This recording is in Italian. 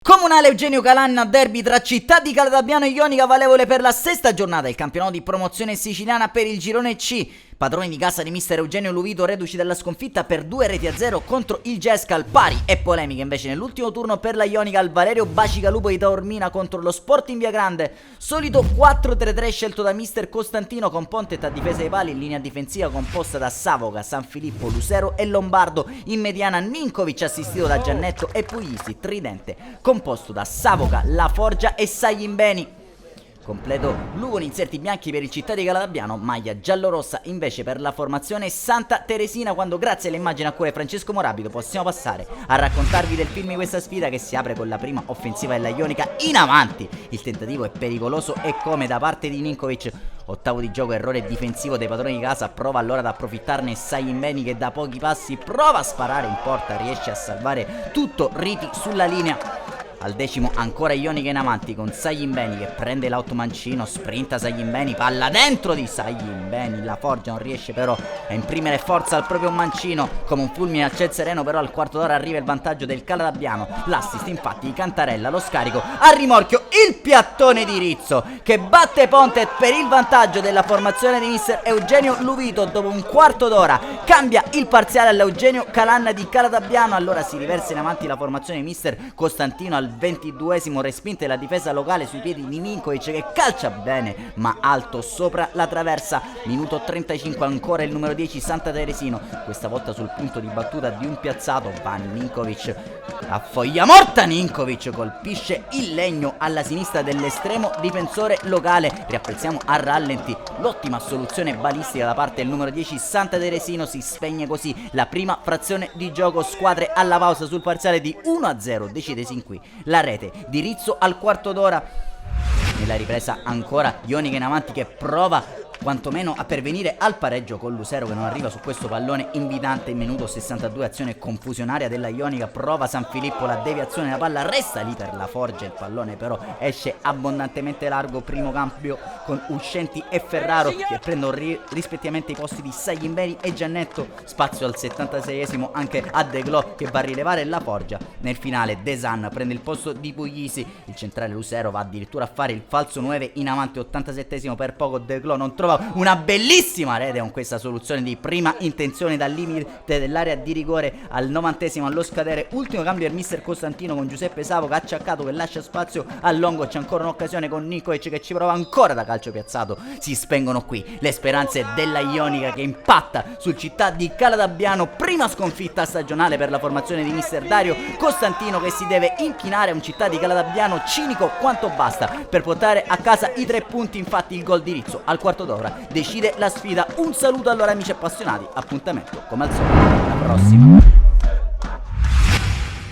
Comunale Eugenio Calanna, derby tra Città di Calatabbiano e Ionica, valevole per la sesta giornata del campionato di promozione siciliana per il girone C. Padroni di casa di mister Eugenio Luvito, reduci dalla sconfitta per 2-0 contro il Gescal, pari e polemiche invece nell'ultimo turno per la Ionica al Valerio Bacigalupo di Taormina contro lo Sporting Viagrande. Solito 4-3-3 scelto da mister Costantino, con Pontet a difesa dei pali in linea difensiva composta da Savoca, San Filippo, Lucero e Lombardo. In mediana Ninkovic assistito da Giannetto e Puglisi, tridente composto da Savoca, La Forgia e Saglimbeni. Completo blu con inserti bianchi per il Città di Calatabbiano, maglia giallorossa invece per la formazione Santa Teresina, quando grazie alle immagini a cura di Francesco Morabito possiamo passare a raccontarvi del film di questa sfida, che si apre con la prima offensiva della Ionica in avanti. Il tentativo è pericoloso e come da parte di Ninkovic. Ottavo di gioco, errore difensivo dei padroni di casa, prova allora ad approfittarne Saglimbeni che da pochi passi prova a sparare in porta, riesce a salvare tutto Riti sulla linea. Al decimo ancora Ionica in avanti con Saglimbeni che prende l'auto mancino, sprinta Saglimbeni, palla dentro di Saglimbeni, La Forgia non riesce però a imprimere forza al proprio mancino, come un fulmine al ciel sereno. Però al quarto d'ora arriva il vantaggio del Calatabbiano, l'assist infatti di Cantarella, lo scarico a rimorchio, il piattone di Rizzo che batte Pontet per il vantaggio della formazione di mister Eugenio Luvito. Dopo un quarto d'ora cambia il parziale all'Eugenio Calanna di Calatabbiano, allora si riversa in avanti la formazione di mister Costantino. Al 22esimo respinta la difesa locale sui piedi di Ninkovic che calcia bene ma alto sopra la traversa. Minuto 35 ancora il numero 10 Santa Teresino, questa volta sul punto di battuta di un piazzato va Ninkovic a foglia morta. Ninkovic colpisce il legno alla sinistra dell'estremo difensore locale. Riapprezziamo a rallenti l'ottima soluzione balistica da parte del numero 10 Santa Teresino. Si spegne così la prima frazione di gioco, squadre alla pausa sul parziale di 1-0. Decide sin qui la rete di Rizzo al quarto d'ora. Nella ripresa ancora Ionica in avanti che prova quantomeno a pervenire al pareggio con Lucero che non arriva su questo pallone invitante. In minuto 62 azione confusionaria della Ionica, prova San Filippo la deviazione, la palla resta lì per La Forgia, il pallone però esce abbondantemente largo. Primo cambio con Uscenti e Ferraro che prendono rispettivamente i posti di Saglimbeni e Giannetto. Spazio al 76esimo anche a De Glo che va a rilevare La Forgia. Nel finale De San prende il posto di Puglisi, il centrale Lucero va addirittura a fare il falso 9 in avanti. 87esimo, per poco De Glo non trova una bellissima rete con questa soluzione di prima intenzione dal limite dell'area di rigore. Al 90esimo allo scadere ultimo cambio del mister Costantino con Giuseppe Savoca acciaccato che lascia spazio a Longo. C'è ancora un'occasione con Ninkovic che ci prova ancora da calcio piazzato. Si spengono qui le speranze della Ionica che impatta sul Città di Calatabbiano, prima sconfitta stagionale per la formazione di mister Dario Costantino che si deve inchinare a un Città di Calatabbiano cinico quanto basta per portare a casa i 3 punti. Infatti il gol di Rizzo al quarto d'ora decide la sfida. Un saluto allora amici appassionati, appuntamento come al solito alla prossima.